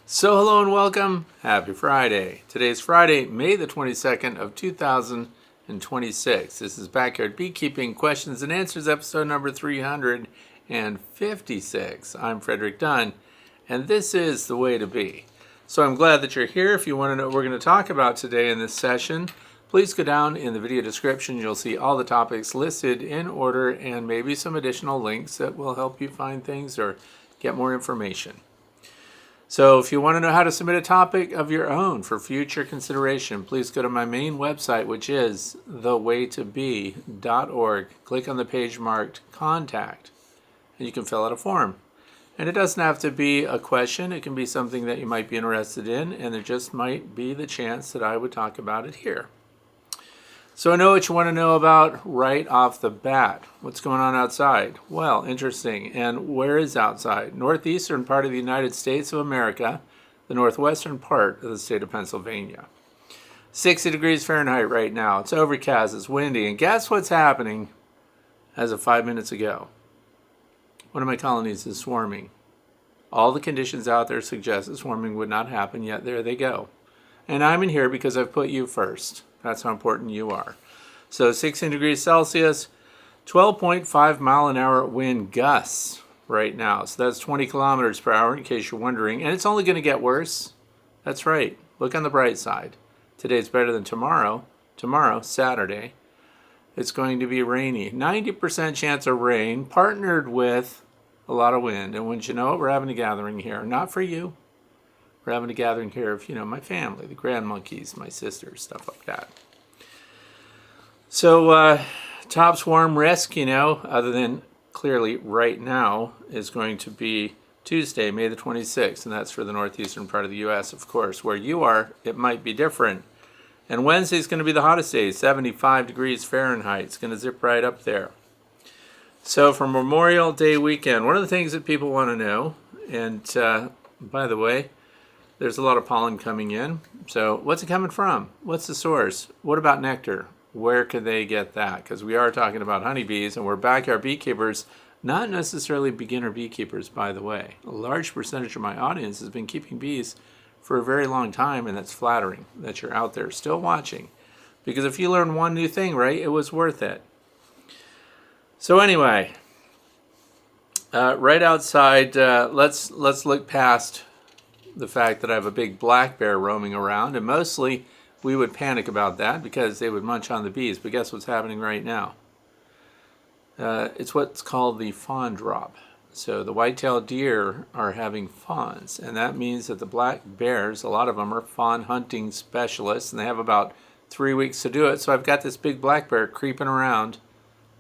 So hello and welcome. Happy Friday. Today's Friday, May the 22nd of 2026. This is Backyard Beekeeping Questions and Answers, episode number 356. I'm Frederick Dunn, and this is the way to be. So I'm glad that you're here. If you want to know what we're going to talk about today in this session, please go down in the video description. You'll see all the topics listed in order and maybe some additional links that will help you find things or get more information. So if you want to know how to submit a topic of your own for future consideration, please go to my main website, which is thewaytobe.org. Click on the page marked Contact, and you can fill out a form. And it doesn't have to be a question. It can be something that you might be interested in, and there just might be the chance that I would talk about it here. So I know what you want to know about right off the bat. What's going on outside? Well, interesting. And where is outside? Northeastern part of the United States of America, the northwestern part of the state of Pennsylvania. 60 degrees Fahrenheit right now. It's overcast, it's windy, and guess what's happening as of 5 minutes ago? One of my colonies is swarming. All the conditions out there suggest that swarming would not happen, yet there they go. And I'm in here because I've put you first. That's how important you are. So 16 degrees Celsius, 12.5 mile an hour wind gusts right now. So that's 20 kilometers per hour in case you're wondering. And it's only going to get worse. That's right. Look on the bright side. Today's better than tomorrow. Tomorrow, Saturday, it's going to be rainy. 90% chance of rain partnered with a lot of wind. And wouldn't you know it, we're having a gathering here. Not for you. We're having a gathering here of, my family, the grand monkeys, my sisters, stuff like that. So top swarm risk, other than clearly right now, is going to be Tuesday, May the 26th, and that's for the northeastern part of the U.S., of course. Where you are, it might be different. And Wednesday's going to be the hottest day, 75 degrees Fahrenheit. It's going to zip right up there. So for Memorial Day weekend, one of the things that people want to know, and by the way, there's a lot of pollen coming in. So what's it coming from? What's the source? What about nectar? Where could they get that? Because we are talking about honeybees, and we're backyard beekeepers, not necessarily beginner beekeepers, by the way. A large percentage of my audience has been keeping bees for a very long time, and that's flattering that you're out there still watching. Because if you learn one new thing, right, it was worth it. So anyway, right outside, let's look past the fact that I have a big black bear roaming around, and mostly we would panic about that because they would munch on the bees. But guess what's happening right now? It's what's called the fawn drop. So the white-tailed deer are having fawns, and that means that the black bears, a lot of them are fawn hunting specialists, and they have about 3 weeks to do it. So I've got this big black bear creeping around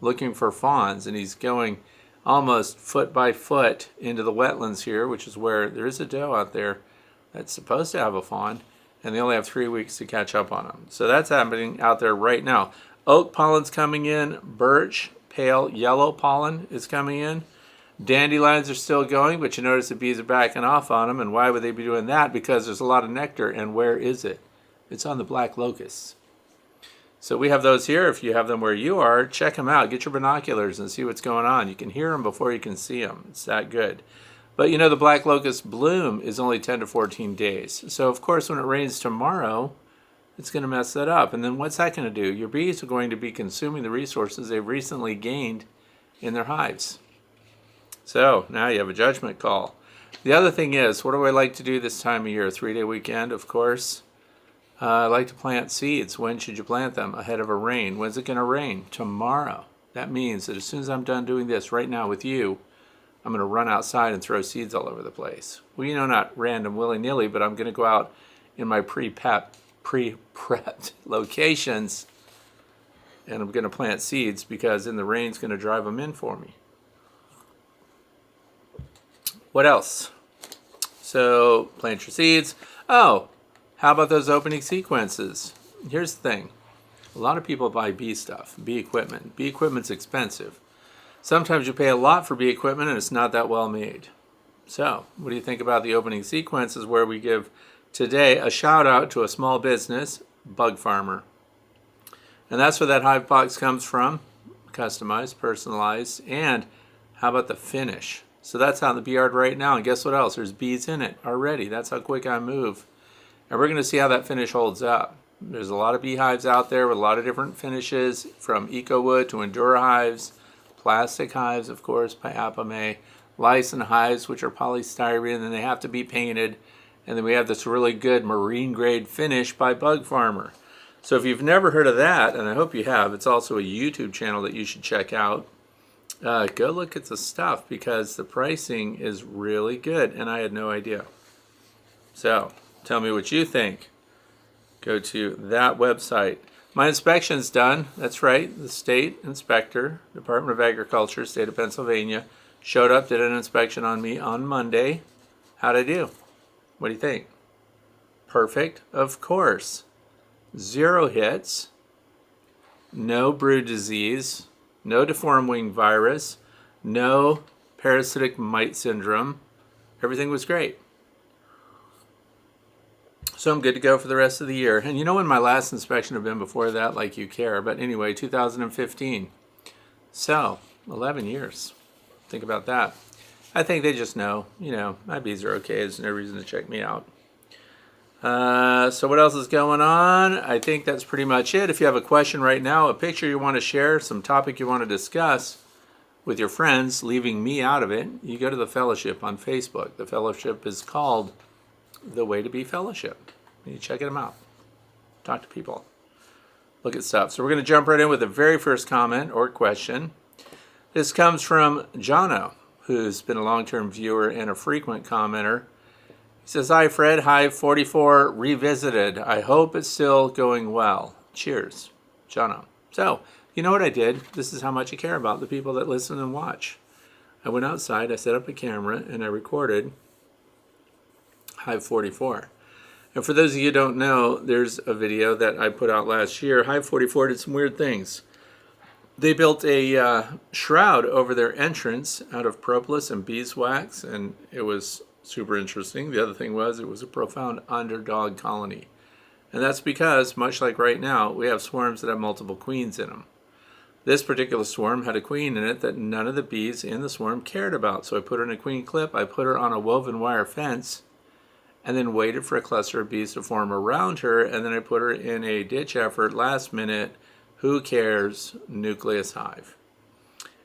looking for fawns, and he's going almost foot by foot into the wetlands here, which is where there is a doe out there that's supposed to have a fawn, and they only have 3 weeks to catch up on them. So that's happening out there right now. Oak pollen's coming in. Birch, pale yellow pollen is coming in. Dandelions are still going, but you notice the bees are backing off on them. And why would they be doing that? Because there's a lot of nectar. And where is it? It's on the black locusts. So we have those here. If you have them where you are, check them out. Get your binoculars and see what's going on. You can hear them before you can see them. It's that good. But the black locust bloom is only 10 to 14 days. So of course when it rains tomorrow, it's going to mess that up. And then what's that going to do? Your bees are going to be consuming the resources they've recently gained in their hives. So now you have a judgment call. The other thing is, what do I like to do this time of year? 3-day weekend, of course. I like to plant seeds. When should you plant them? Ahead of a rain. When's it going to rain? Tomorrow. That means that as soon as I'm done doing this right now with you, I'm going to run outside and throw seeds all over the place. Well, not random willy-nilly, but I'm going to go out in my pre-prepped locations, and I'm going to plant seeds because then the rain's going to drive them in for me. What else? So plant your seeds. Oh, how about those opening sequences? Here's the thing. A lot of people buy bee stuff, bee equipment. Bee equipment's expensive. Sometimes you pay a lot for bee equipment and it's not that well made. So, what do you think about the opening sequences where we give today a shout out to a small business, Bug Farmer. And that's where that hive box comes from, customized, personalized, and how about the finish? So that's out in the bee yard right now. And guess what else? There's bees in it already. That's how quick I move. And we're going to see how that finish holds up. There's a lot of beehives out there with a lot of different finishes, from eco wood to Endura hives, plastic hives, of course, by Apame, Lyson hives, which are polystyrene, and they have to be painted. And then we have this really good marine grade finish by Bug Farmer. So if you've never heard of that, and I hope you have, it's also a YouTube channel that you should check out. Go look at the stuff, because the pricing is really good, and I had no idea. So tell me what you think. Go to that website. My inspection's done. That's right. The state inspector, Department of Agriculture, state of Pennsylvania, showed up, did an inspection on me on Monday. How'd I do? What do you think? Perfect, of course. 0 hits, no brood disease, no deformed wing virus, no parasitic mite syndrome. Everything was great. So I'm good to go for the rest of the year. And you know when my last inspection had been before that, like you care. But anyway, 2015. So 11 years. Think about that. I think they just know, my bees are okay. There's no reason to check me out. So what else is going on? I think that's pretty much it. If you have a question right now, a picture you want to share, some topic you want to discuss with your friends, leaving me out of it, you go to the fellowship on Facebook. The fellowship is called The Way to Bee Fellowship. You check them out. Talk to people. Look at stuff. So we're going to jump right in with the very first comment or question. This comes from Jono, who's been a long-term viewer and a frequent commenter. He says, "Hi Fred, Hive 44 revisited. I hope it's still going well. Cheers, Jono." So, you know what I did? This is how much I care about the people that listen and watch. I went outside, I set up a camera, and I recorded Hive 44. And for those of you who don't know, there's a video that I put out last year. Hive 44 did some weird things. They built a shroud over their entrance out of propolis and beeswax, and it was super interesting. The other thing was, it was a profound underdog colony. And that's because, much like right now, we have swarms that have multiple queens in them. This particular swarm had a queen in it that none of the bees in the swarm cared about. So I put her in a queen clip, I put her on a woven wire fence, and then waited for a cluster of bees to form around her, and then I put her in a ditch effort, last minute, who cares, nucleus hive.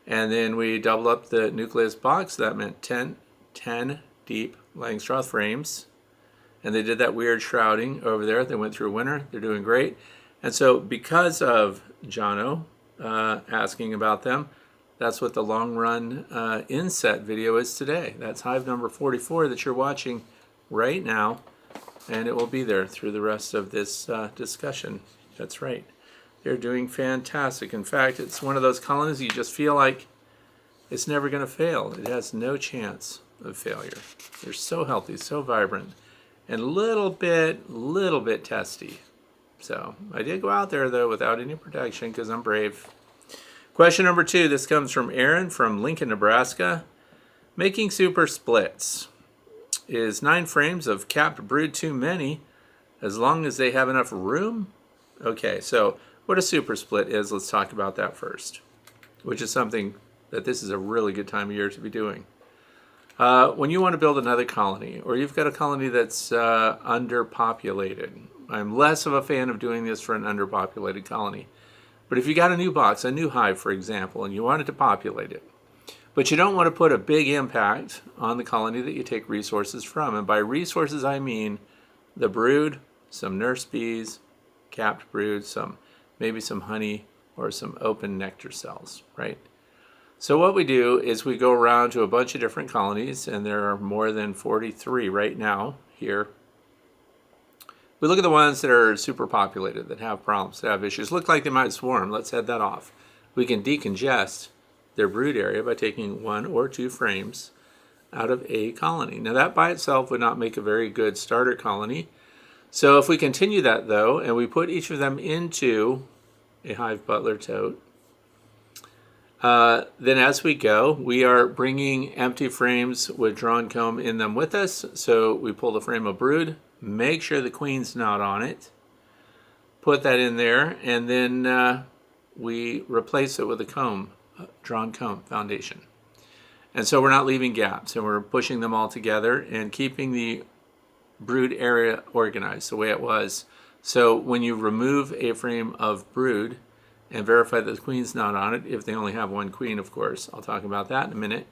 And then we doubled up the nucleus box. That meant 10 deep Langstroth frames. And they did that weird shrouding over there. They went through winter. They're doing great. And so because of Jono asking about them, that's what the long run inset video is today. That's hive number 44 that you're watching right now. And it will be there through the rest of this discussion. That's right. They're doing fantastic. In fact, it's one of those colonies you just feel like it's never going to fail. It has no chance of failure. They're so healthy, so vibrant, and a little bit testy. So I did go out there though without any protection because I'm brave. Question number 2. This comes from Aaron from Lincoln, Nebraska. Making super splits. Is 9 frames of capped brood too many as long as they have enough room? Okay, so what a super split is, let's talk about that first, which is something that this is a really good time of year to be doing. When you want to build another colony, or you've got a colony that's underpopulated, I'm less of a fan of doing this for an underpopulated colony. But if you got a new box, a new hive, for example, and you wanted to populate it, but you don't want to put a big impact on the colony that you take resources from. And by resources, I mean the brood, some nurse bees, capped brood, maybe some honey, or some open nectar cells, right? So what we do is we go around to a bunch of different colonies, and there are more than 43 right now here. We look at the ones that are super populated, that have problems, that have issues, look like they might swarm. Let's head that off. We can decongest their brood area by taking 1 or 2 frames out of a colony. Now that by itself would not make a very good starter colony. So if we continue that though, and we put each of them into a Hive Butler tote, then as we go, we are bringing empty frames with drawn comb in them with us. So we pull the frame of brood, make sure the queen's not on it, put that in there, and then we replace it with a comb, drawn comb foundation. And so we're not leaving gaps, and we're pushing them all together and keeping the brood area organized the way it was. So when you remove a frame of brood and verify that the queen's not on it, if they only have one queen, of course, I'll talk about that in a minute,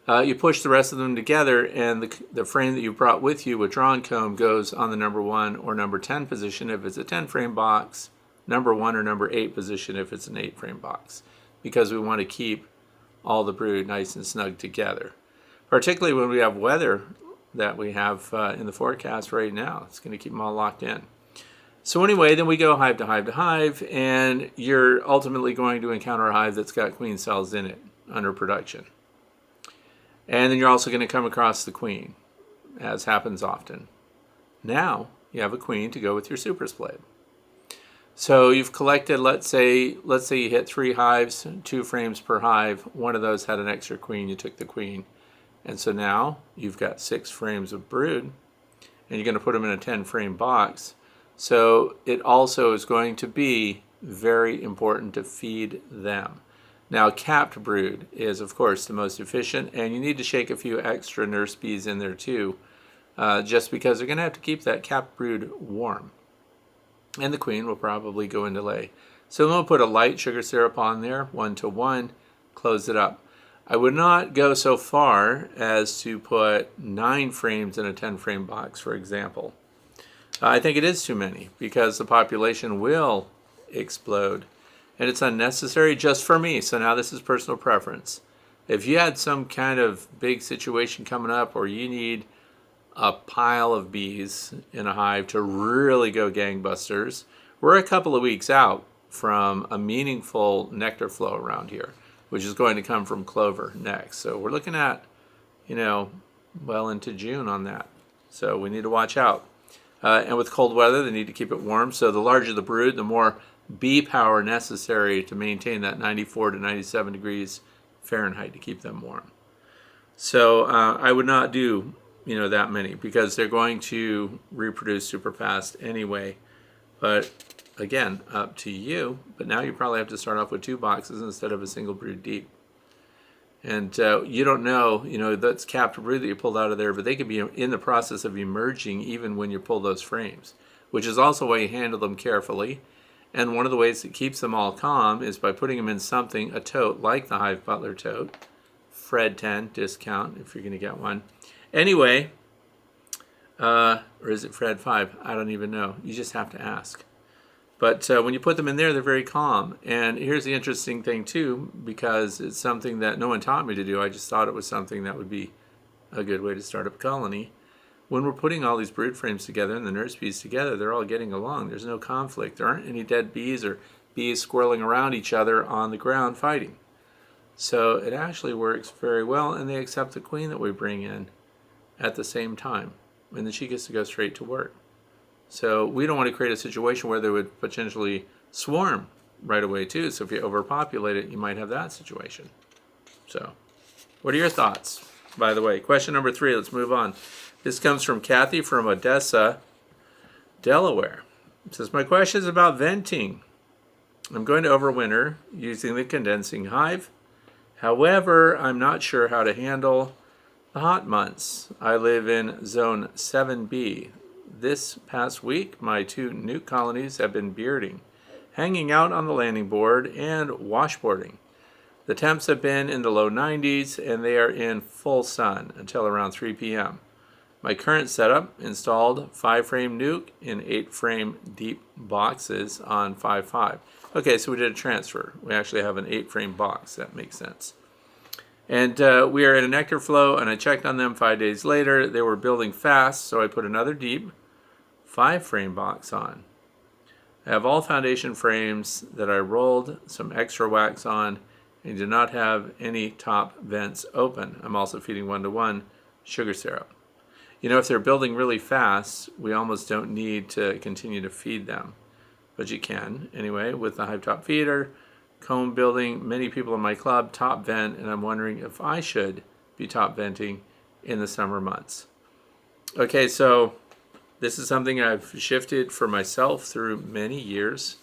you push the rest of them together, and the frame that you brought with you with drawn comb goes on the number 1 or number 10 position if it's a 10 frame box, number 1 or number 8 position if it's an 8 frame box, because we want to keep all the brood nice and snug together, particularly when we have weather that we have in the forecast right now. It's going to keep them all locked in. So anyway, then we go hive to hive to hive, and you're ultimately going to encounter a hive that's got queen cells in it under production. And then you're also going to come across the queen, as happens often. Now you have a queen to go with your super split. So you've collected, let's say you hit 3 hives, 2 frames per hive. One of those had an extra queen, you took the queen. And so now you've got 6 frames of brood, and you're going to put them in a 10 frame box. So it also is going to be very important to feed them. Now, capped brood is, of course, the most efficient, and you need to shake a few extra nurse bees in there too, just because they're going to have to keep that capped brood warm. And the queen will probably go into lay. So I'm going to put a light sugar syrup on there, 1 to 1, close it up. I would not go so far as to put 9 frames in a 10 frame box, for example. I think it is too many because the population will explode. And it's unnecessary just for me. So now this is personal preference. If you had some kind of big situation coming up, or you need a pile of bees in a hive to really go gangbusters, we're a couple of weeks out from a meaningful nectar flow around here, which is going to come from clover next. So we're looking at, well into June on that. So we need to watch out. And with cold weather, they need to keep it warm. So the larger the brood, the more bee power necessary to maintain that 94 to 97 degrees Fahrenheit to keep them warm. So I would not do that many, because they're going to reproduce super fast anyway. But again, up to you. But now you probably have to start off with 2 boxes instead of a single brood deep. And you don't know, that's capped brood that you pulled out of there, but they could be in the process of emerging even when you pull those frames, which is also why you handle them carefully. And one of the ways that keeps them all calm is by putting them in something, a tote, like the Hive Butler tote. Fred 10 discount if you're going to get one. Anyway, or is it Fred 5? I don't even know. You just have to ask. But when you put them in there, they're very calm. And here's the interesting thing too, because it's something that no one taught me to do. I just thought it was something that would be a good way to start up a colony. When we're putting all these brood frames together and the nurse bees together, they're all getting along. There's no conflict. There aren't any dead bees or bees squirreling around each other on the ground fighting. So it actually works very well, and they accept the queen that we bring in at the same time, and then she gets to go straight to work. So we don't want to create a situation where they would potentially swarm right away too. So if you overpopulate it, you might have that situation. So what are your thoughts? By the way, question number 3, let's move on. This comes from Kathy from Odessa, Delaware. It says, my question is about venting. I'm going to overwinter using the condensing hive. However, I'm not sure how to handle the hot months. I live in zone 7B. This past week, my 2 nuke colonies have been bearding, hanging out on the landing board, and washboarding. The temps have been in the low 90s, and they are in full sun until around 3 p.m. My current setup installed 5-frame nuke in 8-frame deep boxes on 5.5. Okay, so we did a transfer. We actually have an 8-frame box. That makes sense. And we are in a nectar flow, and I checked on them 5 days later. They were building fast, so I put another deep 5-frame box on. I have all foundation frames that I rolled some extra wax on and do not have any top vents open. I'm also feeding 1 to 1 sugar syrup. If they're building really fast, we almost don't need to continue to feed them. But you can, anyway, with the hive top feeder, comb building. Many people in my club top vent, and I'm wondering if I should be top venting in the summer months. Okay, so this is something I've shifted for myself through many years,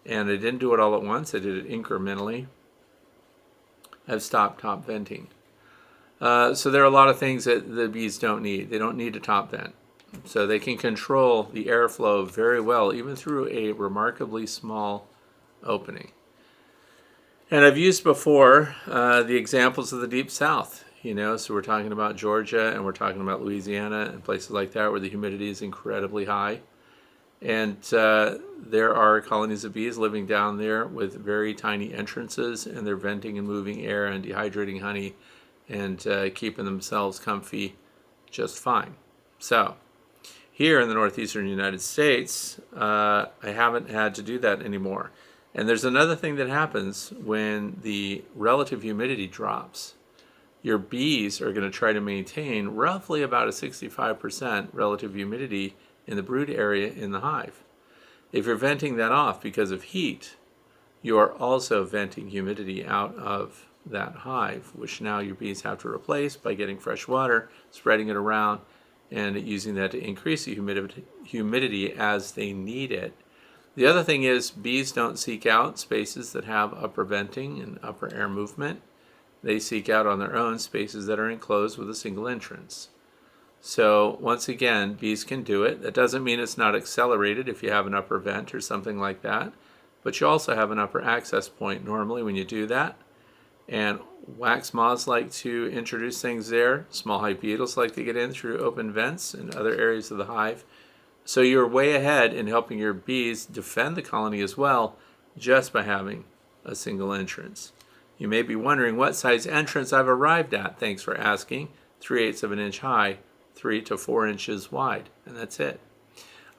and I didn't do it all at once. I did it incrementally. have stopped top venting. So there are a lot of things that the bees don't need. They don't need a top vent. So they can control the airflow very well, even through a remarkably small opening. And I've used before the examples of the Deep South, so we're talking about Georgia and we're talking about Louisiana and places like that where the humidity is incredibly high. And there are colonies of bees living down there with very tiny entrances, and they're venting and moving air and dehydrating honey and keeping themselves comfy just fine. So here in the northeastern United States, I haven't had to do that anymore. And there's another thing that happens when the relative humidity drops. Your bees are going to try to maintain roughly about a 65% relative humidity in the brood area in the hive. If you're venting that off because of heat, you are also venting humidity out of that hive, which now your bees have to replace by getting fresh water, spreading it around, and using that to increase the humidity as they need it. The other thing is bees don't seek out spaces that have upper venting and upper air movement. They seek out on their own spaces that are enclosed with a single entrance. So once again, bees can do it. That doesn't mean it's not accelerated if you have an upper vent or something like that, but you also have an upper access point normally when you do that. And wax moths like to introduce things there. Small hive beetles like to get in through open vents in other areas of the hive. So you're way ahead in helping your bees defend the colony as well, just by having a single entrance. You may be wondering what size entrance I've arrived at. Thanks for asking. 3/8 of an inch high, 3 to 4 inches wide, and that's it.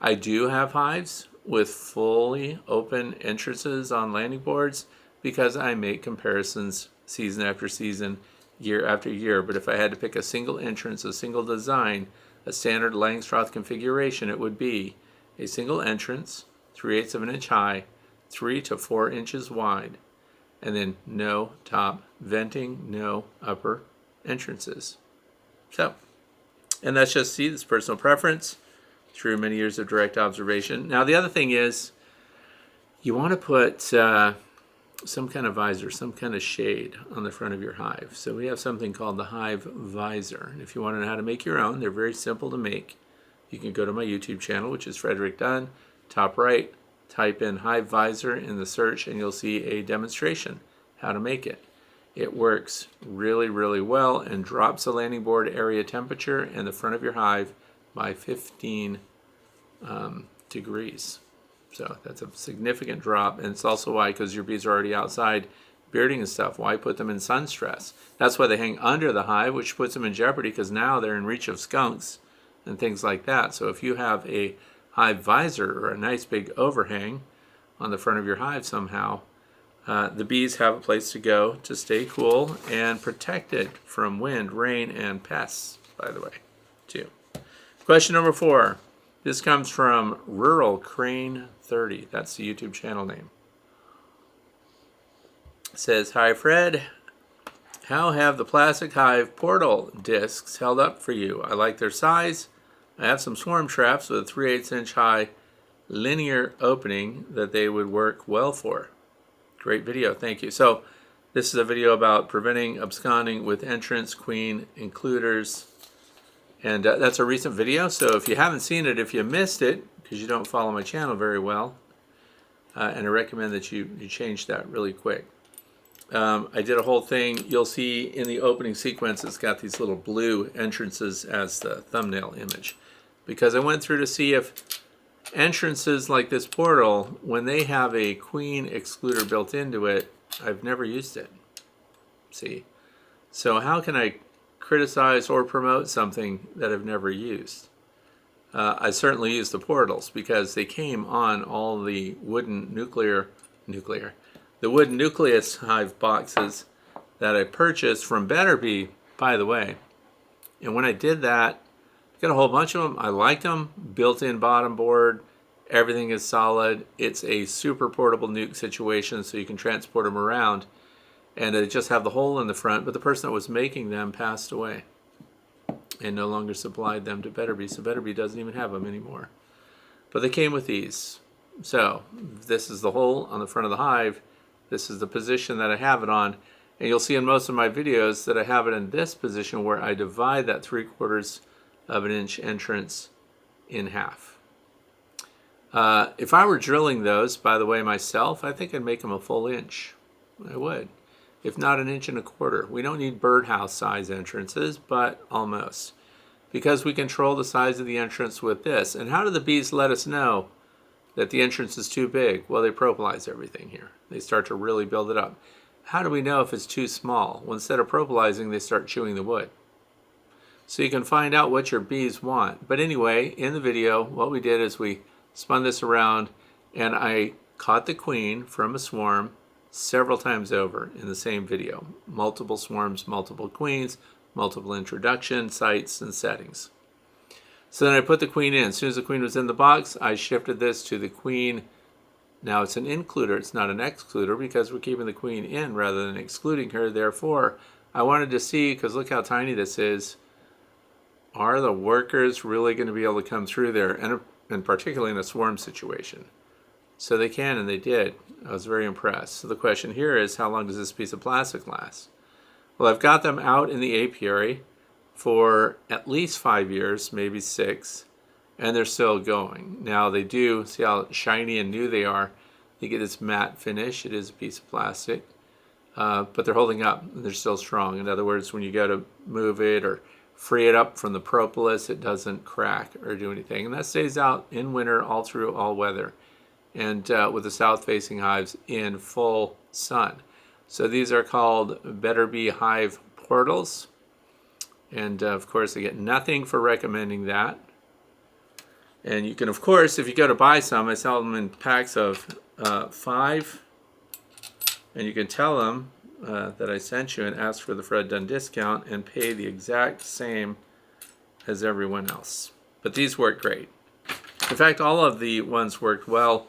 I do have hives with fully open entrances on landing boards because I make comparisons season after season, year after year. But if I had to pick a single entrance, a single design, a standard Langstroth configuration, it would be a single entrance, 3/8 of an inch high, 3 to 4 inches wide, and then no top venting, no upper entrances. So, and that's just, that's personal preference through many years of direct observation. Now the other thing is, you want to put some kind of visor, some kind of shade on the front of your hive. So we have something called the Hive Visor. And if you want to know how to make your own, they're very simple to make. You can go to my YouTube channel, which is Frederick Dunn, top right, type in Hive Visor in the search, and you'll see a demonstration how to make it. It works really, really well and drops the landing board area temperature in the front of your hive by 15 degrees. So that's a significant drop, and it's also why, because your bees are already outside bearding and stuff, why put them in sun stress? That's why they hang under the hive, which puts them in jeopardy because now they're in reach of skunks and things like that. So if you have a hive visor or a nice big overhang on the front of your hive somehow, the bees have a place to go to stay cool and protected from wind, rain, and pests, by the way, too. Question number 4. This comes from Rural Crane 30. That's the YouTube channel name. It says, "Hi Fred, how have the plastic hive portal discs held up for you? I like their size. I have some swarm traps with a 3/8 inch high linear opening that they would work well for." Great video, thank you. So this is a video about preventing absconding with entrance queen includers. And that's a recent video, so if you haven't seen it, if you missed it, because you don't follow my channel very well, and I recommend that you change that really quick. I did a whole thing. You'll see in the opening sequence, it's got these little blue entrances as the thumbnail image. Because I went through to see if entrances like this portal, when they have a queen excluder built into it, I've never used it. See? So how can I criticize or promote something that I've never used? I certainly used the portals because they came on all the wooden the wooden nucleus hive boxes that I purchased from Better Bee, by the way. And when I did that, I got a whole bunch of them. I liked them. Built-in bottom board. Everything is solid. It's a super portable nuke situation, so you can transport them around. And they just have the hole in the front, but the person that was making them passed away and no longer supplied them to Better Bee, so Better Bee doesn't even have them anymore. But they came with these. So this is the hole on the front of the hive. This is the position that I have it on. And you'll see in most of my videos that I have it in this position where I divide that 3/4 of an inch entrance in half. If I were drilling those, by the way, myself, I think I'd make them a full inch. I would. If not an inch and a quarter. We don't need birdhouse size entrances, but almost. Because we control the size of the entrance with this. And how do the bees let us know that the entrance is too big? Well, they propolize everything here. They start to really build it up. How do we know if it's too small? Well, instead of propolizing, they start chewing the wood. So you can find out what your bees want. But anyway, in the video, what we did is we spun this around and I caught the queen from a swarm several times over in the same video. Multiple swarms, multiple queens, multiple introduction sites and settings. So then I put the queen in. As soon as the queen was in the box, I shifted this to the queen. Now it's an includer, it's not an excluder because we're keeping the queen in rather than excluding her. Therefore, I wanted to see, because look how tiny this is, are the workers really going to be able to come through there, and particularly in a swarm situation? So they can, and they did. I was very impressed. So the question here is, how long does this piece of plastic last? Well, I've got them out in the apiary for at least 5 years, maybe 6, and they're still going. Now they do, see how shiny and new they are. They get this matte finish. It is a piece of plastic, but they're holding up. And they're still strong. In other words, when you go to move it or free it up from the propolis, it doesn't crack or do anything. And that stays out in winter all through all weather. And with the south-facing hives in full sun. So these are called Better Bee Hive portals. And of course, I get nothing for recommending that. And you can, of course, if you go to buy some, I sell them in packs of 5. And you can tell them that I sent you and ask for the Fred Dunn discount and pay the exact same as everyone else. But these work great. In fact, all of the ones worked well.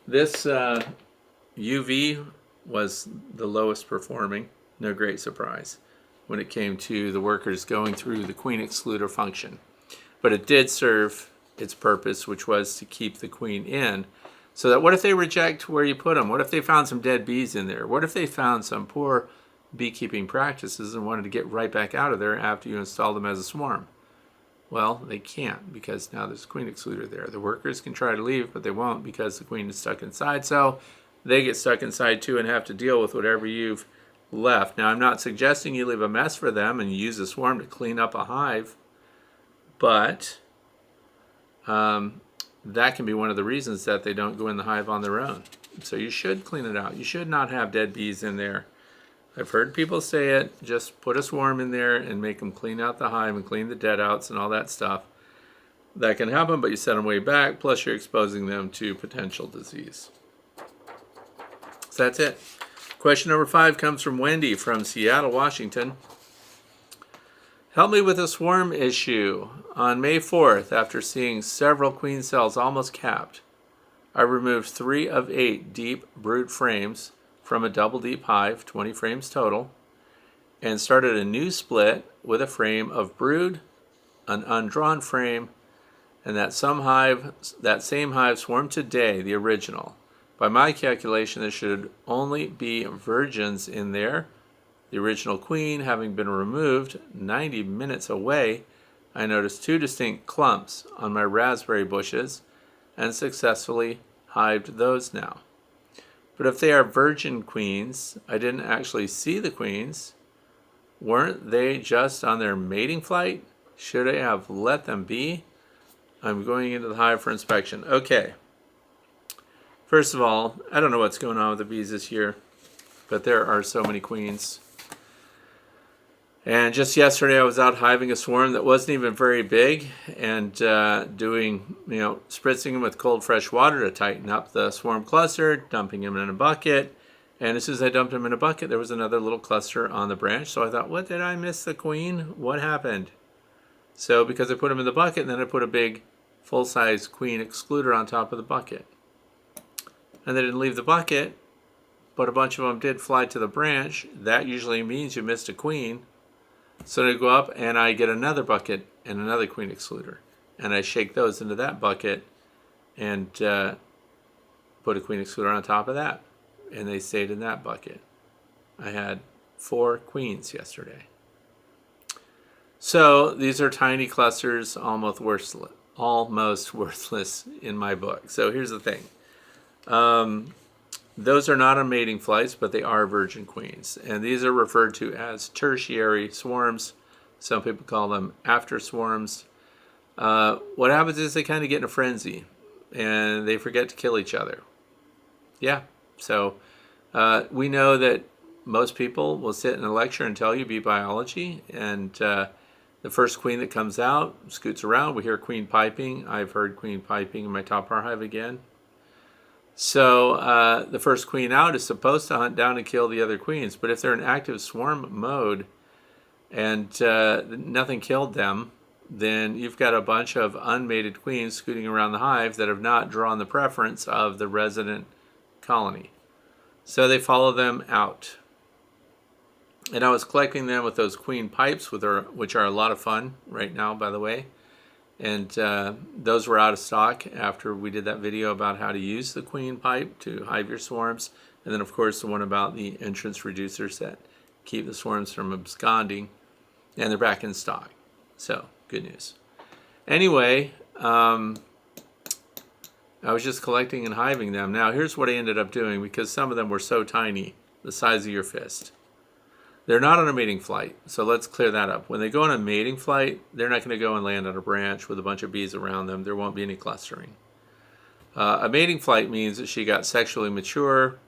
This UV was the lowest performing, no great surprise, when it came to the workers going through the queen excluder function. But it did serve its purpose, which was to keep the queen in. So that what if they reject where you put them? What if they found some dead bees in there? What if they found some poor beekeeping practices and wanted to get right back out of there after you install them as a swarm? Well, they can't because now there's a queen excluder there. The workers can try to leave, but they won't because the queen is stuck inside. So they get stuck inside too and have to deal with whatever you've left. Now, I'm not suggesting you leave a mess for them and use a swarm to clean up a hive, but that can be one of the reasons that they don't go in the hive on their own. So you should clean it out. You should not have dead bees in there. I've heard people say it, just put a swarm in there and make them clean out the hive and clean the dead outs and all that stuff. That can happen, but you set them way back, plus you're exposing them to potential disease. So that's it. Question number 5 comes from Wendy from Seattle, Washington. Help me with a swarm issue. On May 4th, after seeing several queen cells almost capped, I removed 3 of 8 deep brood frames from a double deep hive, 20 frames total, and started a new split with a frame of brood, an undrawn frame, and that same hive swarmed today, the original. By my calculation, there should only be virgins in there. The original queen having been removed 90 minutes away, I noticed 2 distinct clumps on my raspberry bushes and successfully hived those now. But if they are virgin queens, I didn't actually see the queens. Weren't they just on their mating flight? Should I have let them be? I'm going into the hive for inspection. Okay. First of all, I don't know what's going on with the bees this year, but there are so many queens. And just yesterday I was out hiving a swarm that wasn't even very big and doing, spritzing them with cold fresh water to tighten up the swarm cluster, dumping them in a bucket. And as soon as I dumped them in a bucket, there was another little cluster on the branch. So I thought, what, did I miss the queen? What happened? So because I put them in the bucket, and then I put a big full-size queen excluder on top of the bucket. And they didn't leave the bucket, but a bunch of them did fly to the branch. That usually means you missed a queen. So I go up and I get another bucket and another queen excluder. And I shake those into that bucket and put a queen excluder on top of that. And they stayed in that bucket. I had 4 queens yesterday. So these are tiny clusters, almost worthless in my book. So here's the thing. Those are not on mating flights, but they are virgin queens. And these are referred to as tertiary swarms. Some people call them after swarms. What happens is they kind of get in a frenzy and they forget to kill each other. Yeah, so we know that most people will sit in a lecture and tell you bee biology, and the first queen that comes out scoots around. We hear queen piping. I've heard queen piping in my top bar hive again. So the first queen out is supposed to hunt down and kill the other queens, but if they're in active swarm mode and nothing killed them, then you've got a bunch of unmated queens scooting around the hive that have not drawn the preference of the resident colony. So they follow them out. And I was collecting them with those queen pipes, which are a lot of fun right now, by the way. And those were out of stock after we did that video about how to use the queen pipe to hive your swarms. And then, of course, the one about the entrance reducers that keep the swarms from absconding. And they're back in stock. So, good news. Anyway, I was just collecting and hiving them. Now, here's what I ended up doing, because some of them were so tiny, the size of your fist. They're not on a mating flight, so let's clear that up. When they go on a mating flight, they're not going to go and land on a branch with a bunch of bees around them. There won't be any clustering. A mating flight means that she got sexually mature,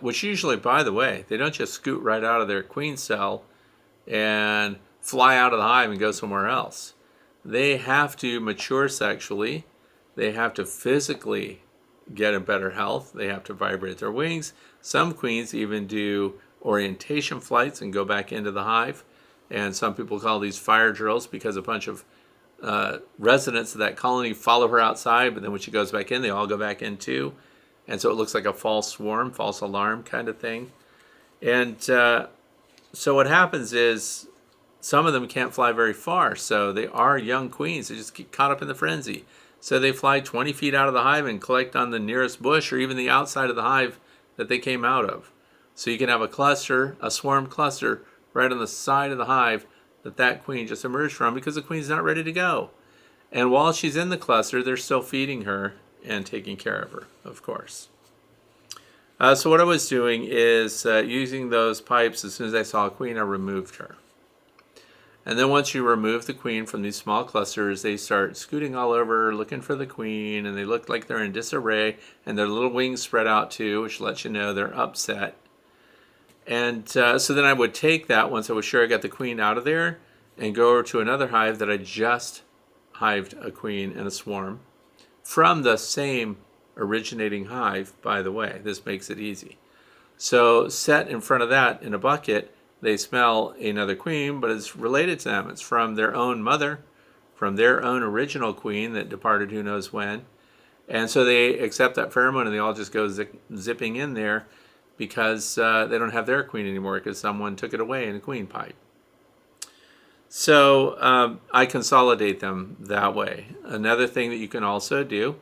which usually, by the way, they don't just scoot right out of their queen cell and fly out of the hive and go somewhere else. They have to mature sexually. They have to physically get in better health. They have to vibrate their wings. Some queens even do orientation flights and go back into the hive. And some people call these fire drills because a bunch of residents of that colony follow her outside, but then when she goes back in, they all go back in too. And so it looks like a false swarm, false alarm kind of thing. And so what happens is some of them can't fly very far. So they are young queens. They just get caught up in the frenzy. So they fly 20 feet out of the hive and collect on the nearest bush or even the outside of the hive that they came out of. So you can have a cluster, a swarm cluster, right on the side of the hive that queen just emerged from because the queen's not ready to go. And while she's in the cluster, they're still feeding her and taking care of her, of course. So what I was doing is using those pipes. As soon as I saw a queen, I removed her. And then once you remove the queen from these small clusters, they start scooting all over looking for the queen, and they look like they're in disarray, and their little wings spread out too, which lets you know they're upset. And so then I would take that, once I was sure I got the queen out of there, and go over to another hive that I just hived a queen and a swarm from the same originating hive, by the way. This makes it easy. So set in front of that in a bucket, they smell another queen, but it's related to them. It's from their own mother, from their own original queen that departed who knows when. And so they accept that pheromone and they all just go zipping in there because they don't have their queen anymore because someone took it away in a queen pipe. So I consolidate them that way. Another thing that you can also do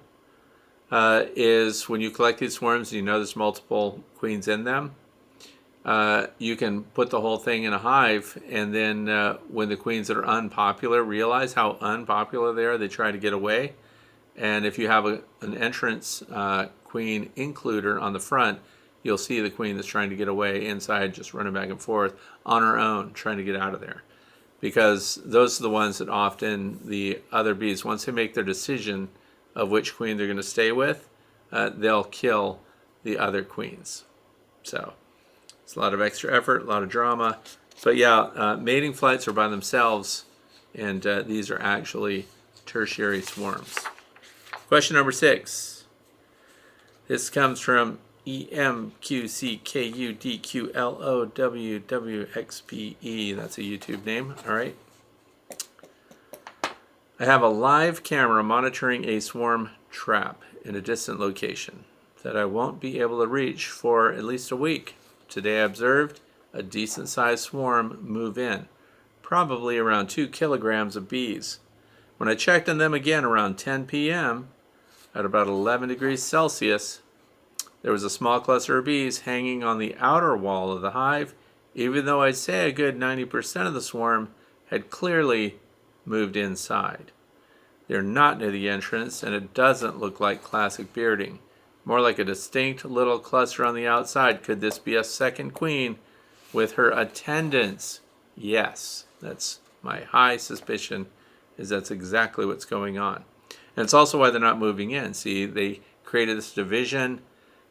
is when you collect these swarms and you know there's multiple queens in them, you can put the whole thing in a hive, and then when the queens that are unpopular realize how unpopular they are, they try to get away. And if you have an entrance queen includer on the front, you'll see the queen that's trying to get away inside just running back and forth on her own, trying to get out of there. Because those are the ones that often the other bees, once they make their decision of which queen they're going to stay with, they'll kill the other queens. So it's a lot of extra effort, a lot of drama. But yeah, mating flights are by themselves, and these are actually tertiary swarms. Question number 6. This comes from EMQCKUDQLOWWXPE. That's a YouTube name. All right. I have a live camera monitoring a swarm trap in a distant location that I won't be able to reach for at least a week. Today I observed a decent-sized swarm move in, probably around 2 kilograms of bees. When I checked on them again around 10 p.m. at about 11 degrees Celsius, there was a small cluster of bees hanging on the outer wall of the hive even though I'd say a good 90% of the swarm had clearly moved inside. They're not near the entrance, and it doesn't look like classic bearding. More like a distinct little cluster on the outside. Could this be a second queen with her attendants? Yes, that's my high suspicion, is that's exactly what's going on. And it's also why they're not moving in. See, they created this division,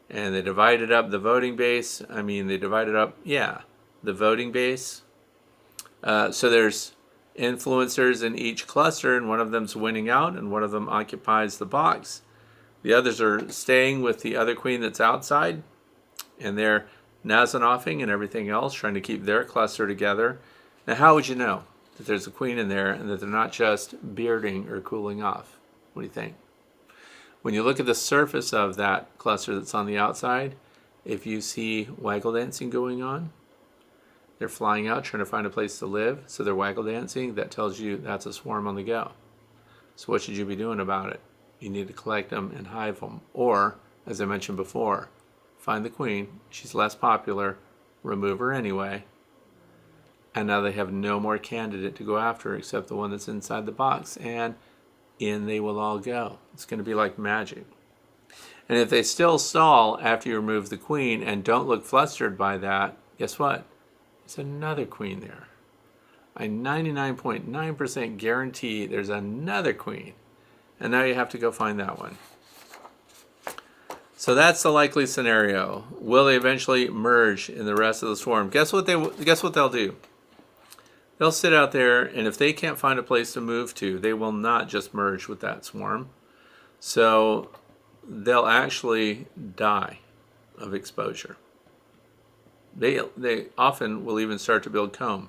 and they divided up the voting base. The voting base. So there's influencers in each cluster, and one of them's winning out, and one of them occupies the box. The others are staying with the other queen that's outside, and they're Nazanoffing and everything else, trying to keep their cluster together. Now, how would you know that there's a queen in there and that they're not just bearding or cooling off? What do you think? When you look at the surface of that cluster that's on the outside, if you see waggle dancing going on, they're flying out trying to find a place to live, so they're waggle dancing. That tells you that's a swarm on the go. So what should you be doing about it? You need to collect them and hive them. Or, as I mentioned before, find the queen. She's less popular. Remove her anyway. And now they have no more candidate to go after except the one that's inside the box. And in they will all go. It's going to be like magic. And if they still stall after you remove the queen and don't look flustered by that, guess what? There's another queen there. I 99.9% guarantee there's another queen. And now you have to go find that one. So that's the likely scenario. Will they eventually merge in the rest of the swarm? Guess what they'll do? They'll sit out there, and if they can't find a place to move to, they will not just merge with that swarm. So they'll actually die of exposure. They often will even start to build comb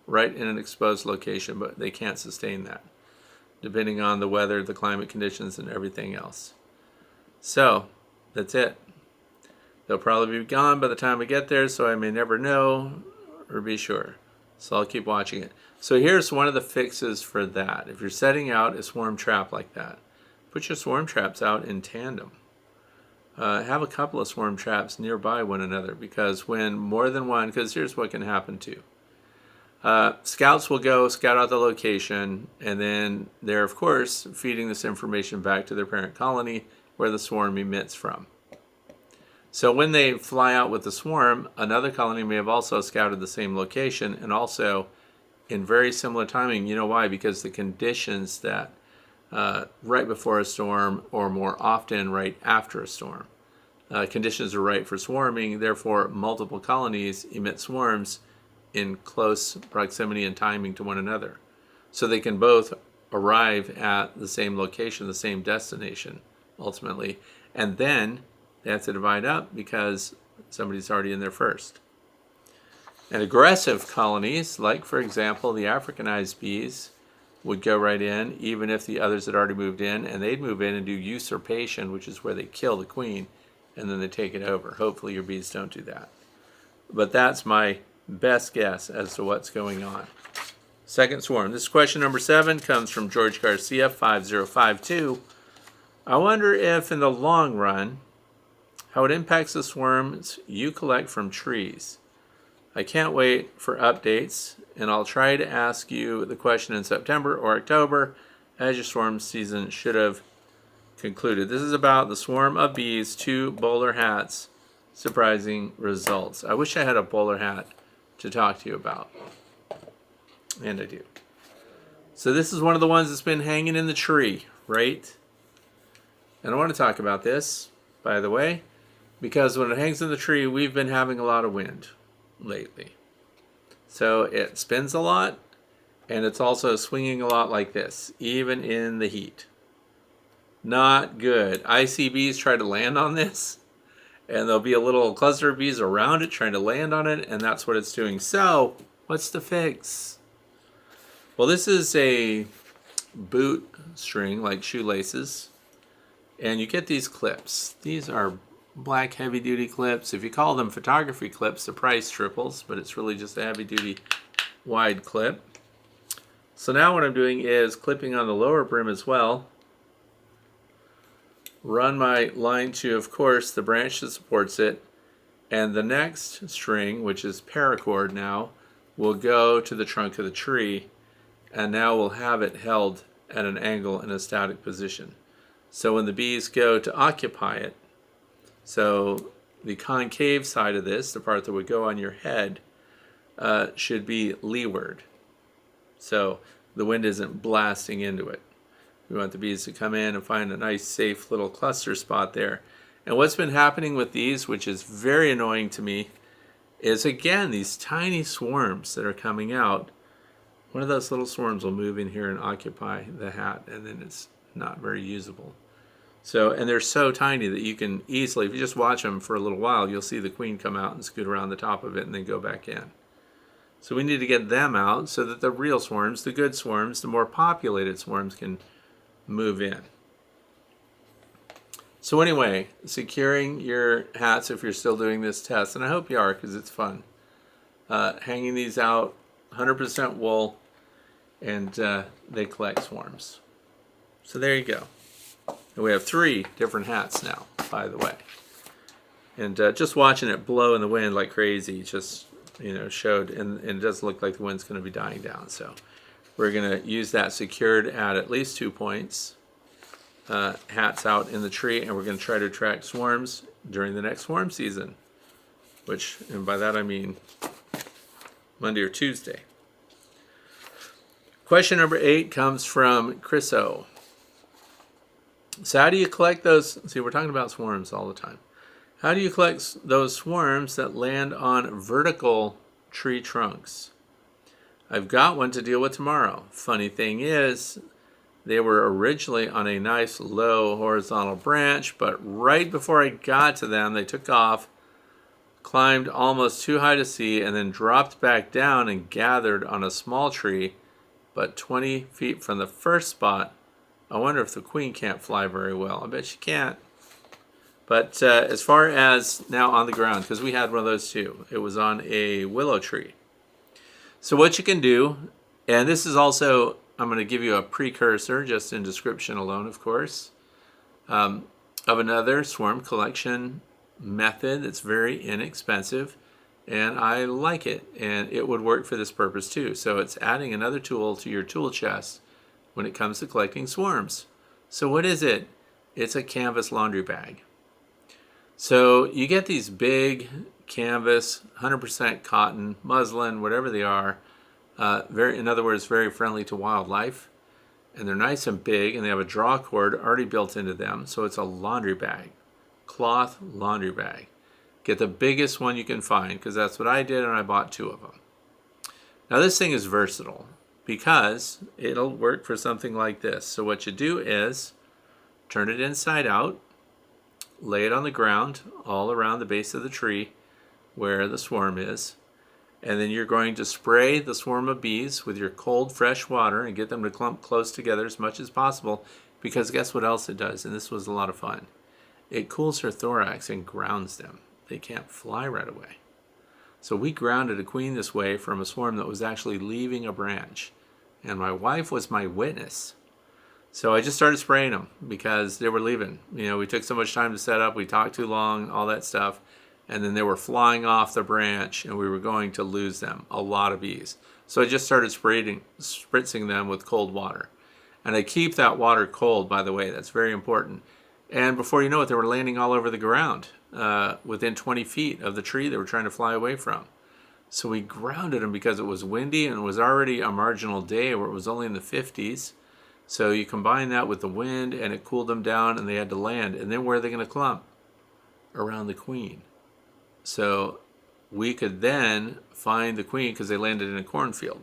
right in an exposed location, but they can't sustain that, depending on the weather, the climate conditions, and everything else. So that's it. They'll probably be gone by the time I get there, so I may never know or be sure. So I'll keep watching it. So here's one of the fixes for that. If you're setting out a swarm trap like that, put your swarm traps out in tandem. Have a couple of swarm traps nearby one another, because when more than one, because here's what can happen too. Scouts will go scout out the location, and then they're, of course, feeding this information back to their parent colony where the swarm emits from. So when they fly out with the swarm, another colony may have also scouted the same location, and also in very similar timing. You know why? Because the conditions that right before a storm, or more often right after a storm, conditions are right for swarming. Therefore, multiple colonies emit swarms in close proximity and timing to one another. So they can both arrive at the same location, the same destination, ultimately. And then they have to divide up because somebody's already in there first. And aggressive colonies, like, for example, the Africanized bees, would go right in, even if the others had already moved in, and they'd move in and do usurpation, which is where they kill the queen, and then they take it over. Hopefully your bees don't do that. But that's my best guess as to what's going on. Second swarm. This is question number 7, comes from George Garcia, 5052. I wonder if, in the long run, how it impacts the swarms you collect from trees. I can't wait for updates, and I'll try to ask you the question in September or October, as your swarm season should have concluded. This is about the swarm of bees, 2 bowler hats, surprising results. I wish I had a bowler hat to talk to you about, and I do. So this is one of the ones that's been hanging in the tree, right? And I want to talk about this, by the way, because when it hangs in the tree, we've been having a lot of wind lately. So it spins a lot, and it's also swinging a lot like this, even in the heat. Not good. ICBs try to land on this, and there'll be a little cluster of bees around it trying to land on it, and that's what it's doing. So what's the fix? Well, this is a boot string, like shoelaces, and you get these clips. These are black heavy-duty clips. If you call them photography clips, the price triples, but it's really just a heavy-duty wide clip. So now what I'm doing is clipping on the lower brim as well. Run my line to, of course, the branch that supports it, And the next string, which is paracord now, will go to the trunk of the tree, and now we'll have it held at an angle in a static position. So when the bees go to occupy it, so the concave side of this, the part that would go on your head, should be leeward. So the wind isn't blasting into it. We want the bees to come in and find a nice, safe little cluster spot there. And what's been happening with these, which is very annoying to me, is again these tiny swarms that are coming out. One of those little swarms will move in here and occupy the hat, and then it's not very usable. So, and they're so tiny that you can easily, if you just watch them for a little while, you'll see the queen come out and scoot around the top of it and then go back in. So we need to get them out so that the real swarms, the good swarms, the more populated swarms can move in. So anyway, securing your hats if you're still doing this test, and I hope you are because it's fun. Hanging these out, 100% wool, and they collect swarms. So there you go. And we have 3 different hats now, by the way. And just watching it blow in the wind like crazy just, showed, and it doesn't look like the wind's going to be dying down. So we're going to use that secured at least 2 points. Hats out in the tree, and we're going to try to attract swarms during the next swarm season, which, and by that I mean Monday or Tuesday. Question number 8 comes from Chris O. So how do you collect those? See, we're talking about swarms all the time. How do you collect those swarms that land on vertical tree trunks? I've got one to deal with tomorrow. Funny thing is, they were originally on a nice low horizontal branch, but right before I got to them, they took off, climbed almost too high to see, and then dropped back down and gathered on a small tree, but 20 feet from the first spot. I wonder if the queen can't fly very well. I bet she can't. But as far as now on the ground, because we had one of those too, it was on a willow tree. So what you can do, and this is also, I'm going to give you a precursor, just in description alone, of course, of another swarm collection method that's very inexpensive, and I like it, and it would work for this purpose too. So it's adding another tool to your tool chest when it comes to collecting swarms. So what is it? It's a canvas laundry bag. So you get these big canvas, 100% cotton, muslin, whatever they are, in other words, very friendly to wildlife, and they're nice and big, and they have a draw cord already built into them, so it's a laundry bag, cloth laundry bag. Get the biggest one you can find, because that's what I did, and I bought 2 of them. Now this thing is versatile, because it'll work for something like this. So what you do is turn it inside out, lay it on the ground all around the base of the tree where the swarm is, and then you're going to spray the swarm of bees with your cold, fresh water and get them to clump close together as much as possible, because guess what else it does? And this was a lot of fun. It cools their thorax and grounds them. They can't fly right away. So we grounded a queen this way from a swarm that was actually leaving a branch. And my wife was my witness. So I just started spraying them because they were leaving. We took so much time to set up, we talked too long, all that stuff. And then they were flying off the branch and we were going to lose them, a lot of bees. So I just started spritzing them with cold water. And I keep that water cold, by the way, that's very important. And before you know it, they were landing all over the ground within 20 feet of the tree they were trying to fly away from. So we grounded them because it was windy and it was already a marginal day where it was only in the 50s. So you combine that with the wind and it cooled them down and they had to land. And then where are they going to clump? Around the queen. So we could then find the queen because they landed in a cornfield.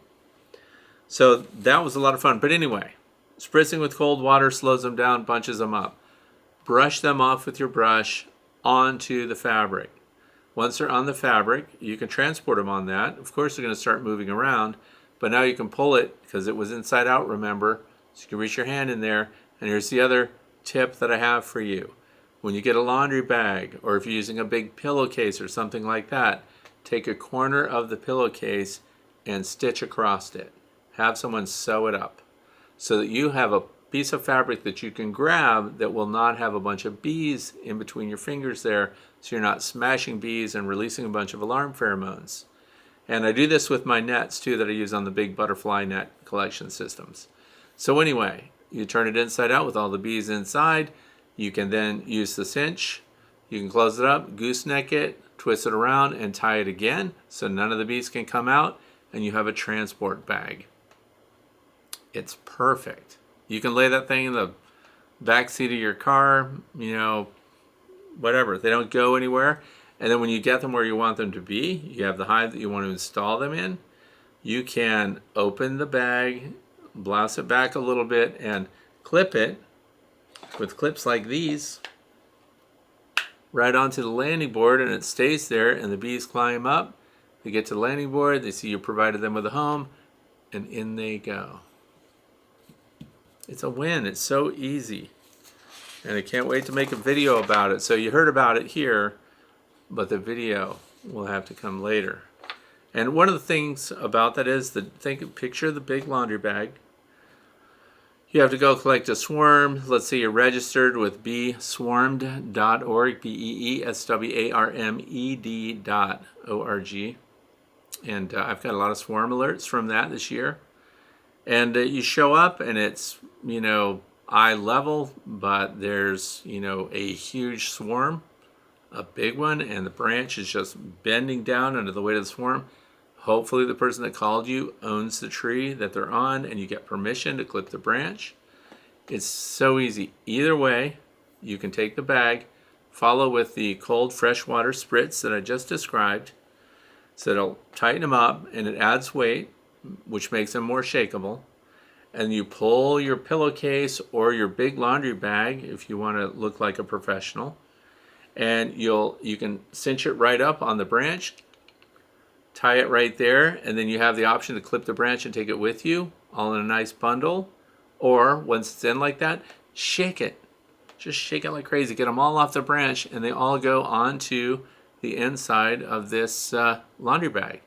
So that was a lot of fun. But anyway, spritzing with cold water slows them down, bunches them up. Brush them off with your brush onto the fabric. Once they're on the fabric, you can transport them on that. Of course, they're going to start moving around, but now you can pull it because it was inside out, remember? So you can reach your hand in there. And here's the other tip that I have for you. When you get a laundry bag, or if you're using a big pillowcase or something like that, take a corner of the pillowcase and stitch across it. Have someone sew it up so that you have a piece of fabric that you can grab that will not have a bunch of bees in between your fingers there, so you're not smashing bees and releasing a bunch of alarm pheromones. And I do this with my nets too that I use on the big butterfly net collection systems. So anyway, you turn it inside out with all the bees inside. You can then use the cinch. You can close it up, gooseneck it, twist it around, and tie it again so none of the bees can come out, and you have a transport bag. It's perfect. You can lay that thing in the back seat of your car, whatever. They don't go anywhere. And then when you get them where you want them to be, you have the hive that you want to install them in, you can open the bag, blouse it back a little bit, and clip it with clips like these right onto the landing board, and it stays there, and the bees climb up. They get to the landing board, they see you provided them with a home, and in they go. It's a win. It's so easy. And I can't wait to make a video about it. So you heard about it here, but the video will have to come later. And one of the things about that is picture the big laundry bag. You have to go collect a swarm. Let's say you're registered with beeswarmed.org, beeswarmed.org. And I've got a lot of swarm alerts from that this year. And you show up and it's, eye level, but there's, a huge swarm, a big one, and the branch is just bending down under the weight of the swarm. Hopefully the person that called you owns the tree that they're on and you get permission to clip the branch. It's so easy. Either way, you can take the bag, follow with the cold fresh water spritz that I just described. So it'll tighten them up and it adds weight, which makes them more shakeable. And you pull your pillowcase or your big laundry bag if you want to look like a professional. And you can cinch it right up on the branch, tie it right there, and then you have the option to clip the branch and take it with you, all in a nice bundle. Or once it's in like that, shake it. Just shake it like crazy. Get them all off the branch, and they all go onto the inside of this laundry bag.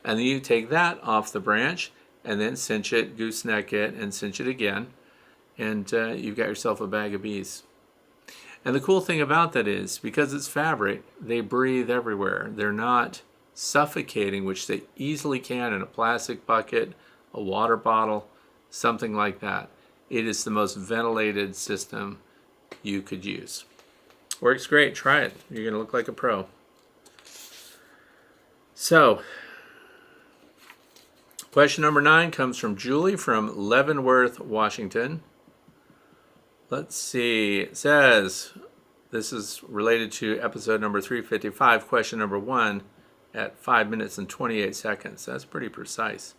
And then you take that off the branch, and then cinch it, gooseneck it, and cinch it again, and you've got yourself a bag of bees. And the cool thing about that is, because it's fabric, they breathe everywhere. They're not suffocating, which they easily can in a plastic bucket, a water bottle, something like that. It is the most ventilated system you could use. Works great. Try it. You're going to look like a pro. So, question number 9 comes from Julie from Leavenworth, Washington. Let's see. It says, this is related to episode number 355, question number 1 at 5 minutes and 28 seconds. That's pretty precise.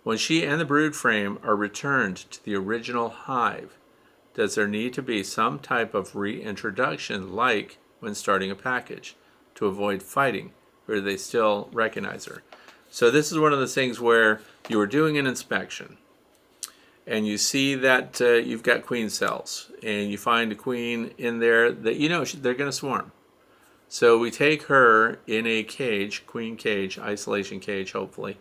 When she and the brood frame are returned to the original hive, does there need to be some type of reintroduction, like when starting a package, to avoid fighting, or do they still recognize her? So this is one of the things where you are doing an inspection, and you see that you've got queen cells, and you find a queen in there that they're going to swarm. So we take her in a cage, queen cage, isolation cage, hopefully.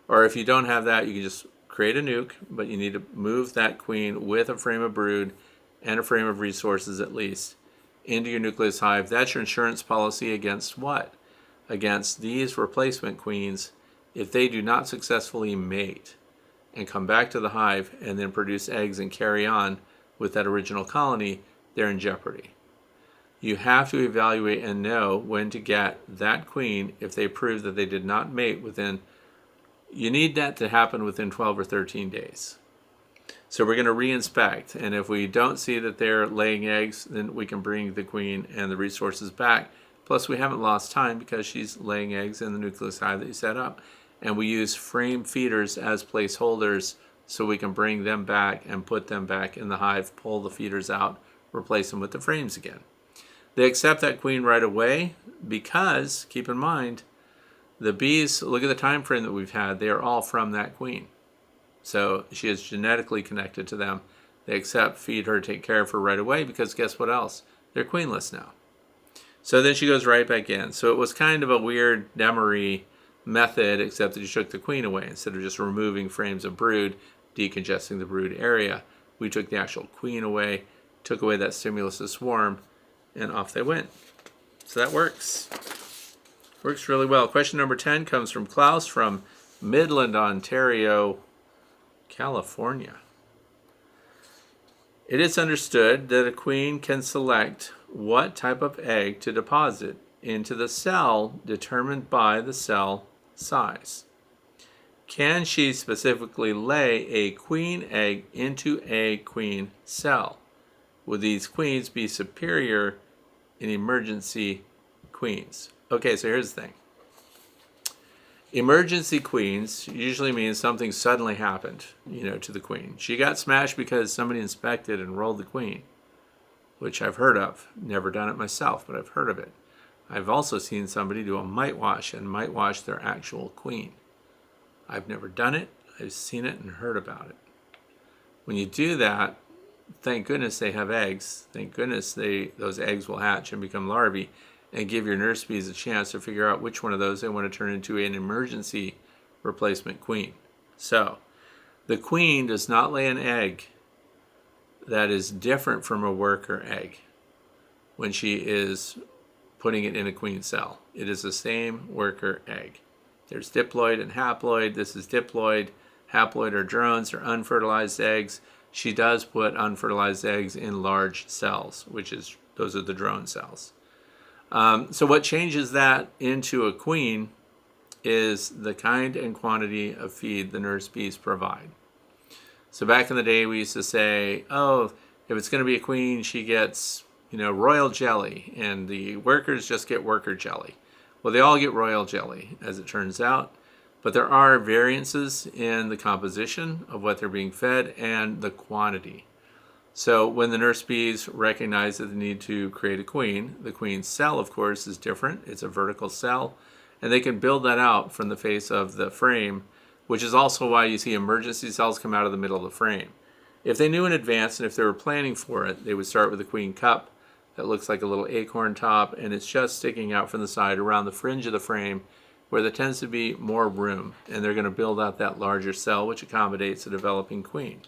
Or if you don't have that, you can just create a nuke, but you need to move that queen with a frame of brood and a frame of resources at least into your nucleus hive. That's your insurance policy against what? Against these replacement queens. If they do not successfully mate and come back to the hive and then produce eggs and carry on with that original colony, they're in jeopardy. You have to evaluate and know when to get that queen if they prove that they did not mate within. You need that to happen within 12 or 13 days. So we're going to re-inspect, and if we don't see that they're laying eggs, then we can bring the queen and the resources back. Plus we haven't lost time because she's laying eggs in the nucleus hive that you set up. And we use frame feeders as placeholders so we can bring them back and put them back in the hive, pull the feeders out, replace them with the frames again. They accept that queen right away because, keep in mind, the bees, look at the time frame that we've had, they are all from that queen. So she is genetically connected to them. They accept, feed her, take care of her right away because guess what else? They're queenless now. So then she goes right back in. So it was kind of a weird demery method, except that you took the queen away instead of just removing frames of brood, decongesting the brood area. We took the actual queen away, took away that stimulus of swarm, and off they went. So that works. Works really well. Question number 10 comes from Klaus from Midland, Ontario, California. It is understood that a queen can select what type of egg to deposit into the cell determined by the cell size. Can she specifically lay a queen egg into a queen cell? Would these queens be superior in emergency queens? Okay, so here's the thing. Emergency queens usually means something suddenly happened, to the queen. She got smashed because somebody inspected and rolled the queen, which I've heard of. Never done it myself, but I've heard of it. I've also seen somebody do a mite wash and mite wash their actual queen. I've never done it. I've seen it and heard about it. When you do that, thank goodness they have eggs. Thank goodness those eggs will hatch and become larvae and give your nurse bees a chance to figure out which one of those they want to turn into an emergency replacement queen. So, the queen does not lay an egg that is different from a worker egg when she is putting it in a queen cell. It is the same worker egg. There's diploid and haploid. This is diploid. Haploid are drones or unfertilized eggs. She does put unfertilized eggs in large cells, those are the drone cells. So what changes that into a queen is the kind and quantity of feed the nurse bees provide. So back in the day, we used to say, oh, if it's going to be a queen, she gets, royal jelly, and the workers just get worker jelly. Well, they all get royal jelly, as it turns out, but there are variances in the composition of what they're being fed and the quantity. So when the nurse bees recognize that they need to create a queen, the queen cell, of course, is different. It's a vertical cell, and they can build that out from the face of the frame, which is also why you see emergency cells come out of the middle of the frame. If they knew in advance and if they were planning for it, they would start with a queen cup that looks like a little acorn top, and it's just sticking out from the side around the fringe of the frame where there tends to be more room, and they're going to build out that larger cell which accommodates a developing queen.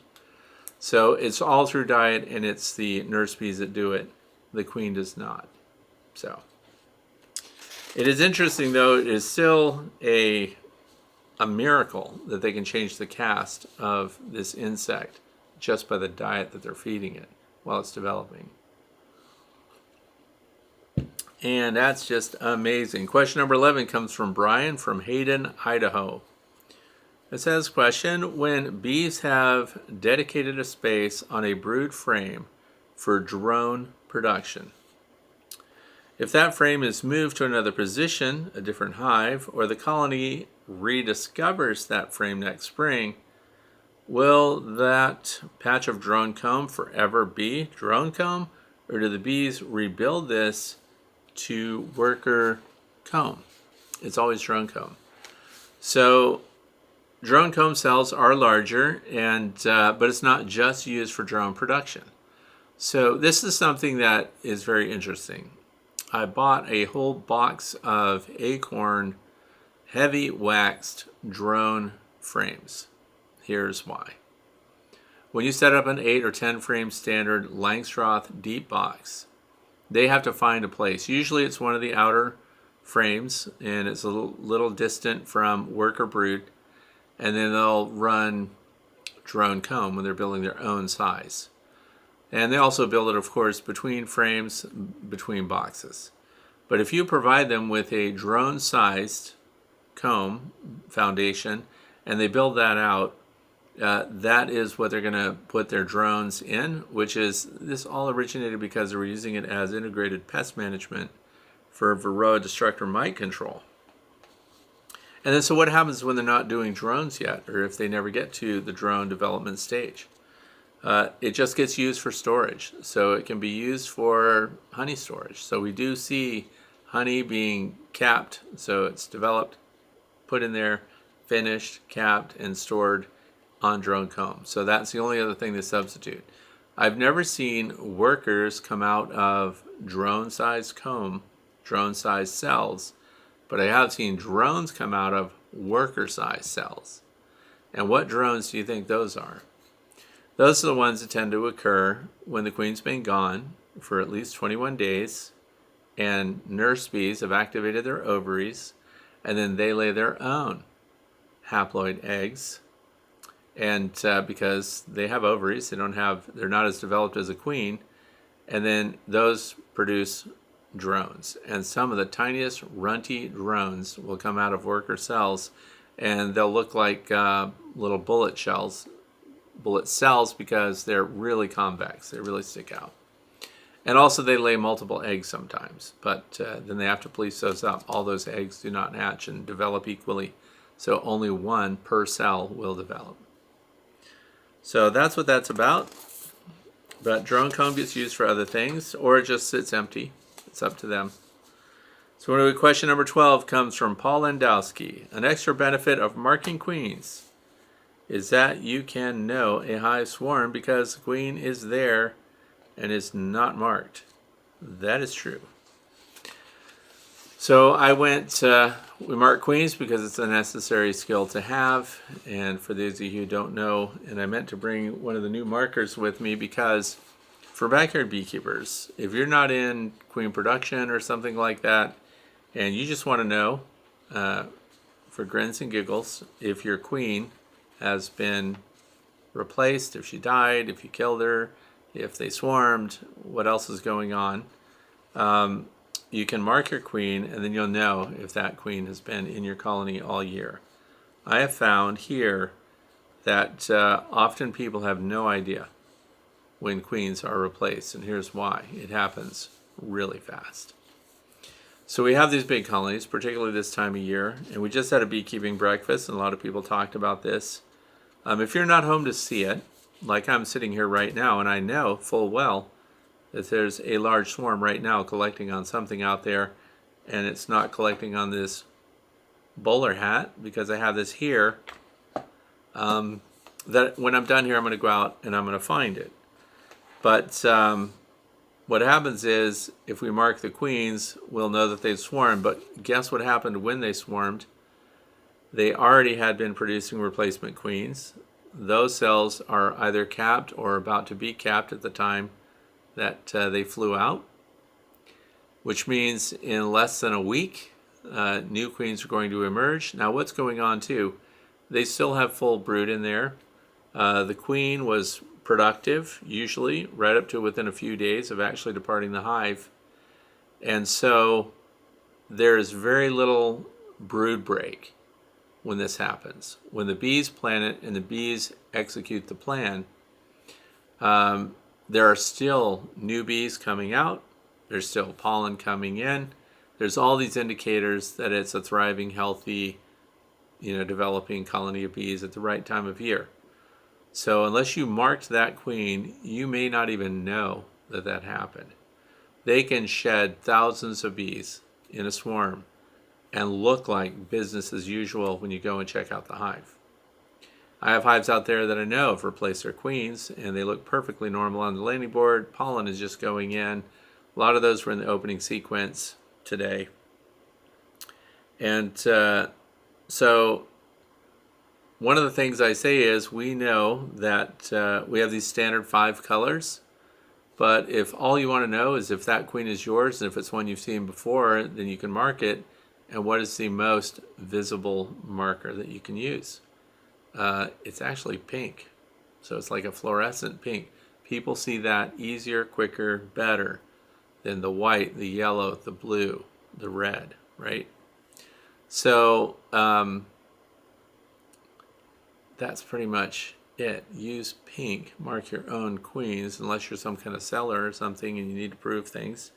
So it's all through diet, and it's the nurse bees that do it. The queen does not. So it is interesting, though. It is still a miracle that they can change the cast of this insect just by the diet that they're feeding it while it's developing. And that's just amazing. Question number 11 comes from Brian from Hayden, Idaho. It says, question, when bees have dedicated a space on a brood frame for drone production, if that frame is moved to another position, a different hive, or the colony rediscovers that frame next spring, will that patch of drone comb forever be drone comb, or do the bees rebuild this to worker comb? It's always drone comb. So drone comb cells are larger, but it's not just used for drone production. So this is something that is very interesting. I bought a whole box of acorn heavy waxed drone frames. Here's why. When you set up an 8 or 10 frame standard Langstroth deep box, they have to find a place. Usually it's one of the outer frames, and it's a little distant from worker brood, and then they'll run drone comb when they're building their own size. And they also build it, of course, between frames, between boxes. But if you provide them with a drone-sized comb foundation, and they build that out, that is what they're going to put their drones in, which is, this all originated because they were using it as integrated pest management for Varroa destructor mite control. And then so what happens when they're not doing drones yet, or if they never get to the drone development stage? It just gets used for storage. So it can be used for honey storage. So we do see honey being capped. So it's developed, put in there, finished, capped, and stored on drone comb. So that's the only other thing they substitute. I've never seen workers come out of drone-sized comb, drone-sized cells, but I have seen drones come out of worker-sized cells. And what drones do you think those are? Those are the ones that tend to occur when the queen's been gone for at least 21 days and nurse bees have activated their ovaries, and then they lay their own haploid eggs. And because they have ovaries, they're not as developed as a queen, and then those produce drones. And some of the tiniest runty drones will come out of worker cells, and they'll look like little bullet cells because they're really convex. They really stick out. And also they lay multiple eggs sometimes, but then they have to police those up. All those eggs do not hatch and develop equally, so only one per cell will develop. So that's what that's about. But drone comb gets used for other things, or it just sits empty. It's up to them. So anyway, question number 12 comes from Paul Landowski. An extra benefit of marking queens is that you can know a hive swarm because the queen is there and is not marked. That is true. So we mark queens because it's a necessary skill to have. And for those of you who don't know, and I meant to bring one of the new markers with me because for backyard beekeepers, if you're not in queen production or something like that, and you just want to know, for grins and giggles, if your queen has been replaced, if she died, if you killed her, if they swarmed, what else is going on, you can mark your queen, and then you'll know if that queen has been in your colony all year. I have found here that often people have no idea when queens are replaced, and here's why. It happens really fast. So we have these big colonies, particularly this time of year, and we just had a beekeeping breakfast, and a lot of people talked about this. If you're not home to see it, like I'm sitting here right now, and I know full well that there's a large swarm right now collecting on something out there, and it's not collecting on this bowler hat because I have this here, that when I'm done here, I'm going to go out and I'm going to find it. But what happens is if we mark the queens, we'll know that they've swarmed. But guess what happened when they swarmed? They already had been producing replacement queens. Those cells are either capped or about to be capped at the time that they flew out, which means in less than a week, new queens are going to emerge. Now what's going on too? They still have full brood in there. The queen was productive, usually right up to within a few days of actually departing the hive. And so there is very little brood break when this happens. When the bees plan it and the bees execute the plan, there are still new bees coming out. There's still pollen coming in. There's all these indicators that it's a thriving, healthy, developing colony of bees at the right time of year. So unless you marked that queen, you may not even know that that happened. They can shed thousands of bees in a swarm and look like business as usual when you go and check out the hive. I have hives out there that I know have replaced their queens, and they look perfectly normal on the landing board. Pollen is just going in. A lot of those were in the opening sequence today. And so one of the things I say is we know that we have these standard 5 colors, but if all you want to know is if that queen is yours and if it's one you've seen before, then you can mark it. And what is the most visible marker that you can use? It's actually pink. So it's like a fluorescent pink. People see that easier, quicker, better than the white, the yellow, the blue, the red, right? So that's pretty much it. Use pink, mark your own queens, unless you're some kind of seller or something and you need to prove things.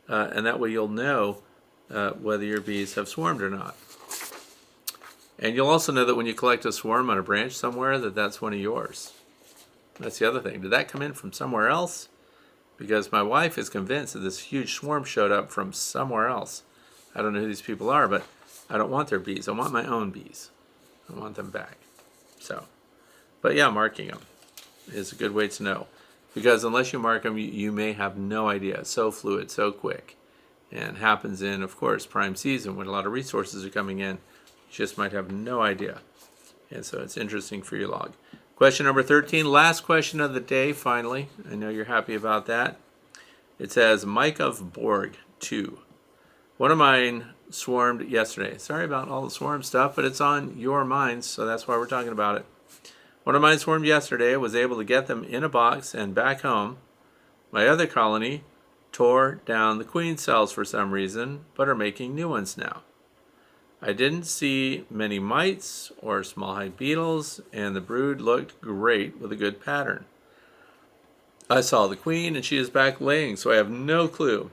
And that way you'll know whether your bees have swarmed or not. And you'll also know that when you collect a swarm on a branch somewhere, that's one of yours. That's the other thing. Did that come in from somewhere else? Because my wife is convinced that this huge swarm showed up from somewhere else. I don't know who these people are, but I don't want their bees. I want my own bees. I want them back. So, but yeah, marking them is a good way to know. Because unless you mark them, you may have no idea. It's so fluid, so quick. And happens in, of course, prime season when a lot of resources are coming in. You just might have no idea. And so it's interesting for your log. Question number 13, last question of the day, finally. I know you're happy about that. It says, Mike of Borg 2. One of mine swarmed yesterday. Sorry about all the swarm stuff, but it's on your minds, so that's why we're talking about it. One of mine swarmed yesterday. I was able to get them in a box and back home. My other colony tore down the queen cells for some reason, but are making new ones now. I didn't see many mites or small hive beetles, and the brood looked great with a good pattern. I saw the queen, and she is back laying, so I have no clue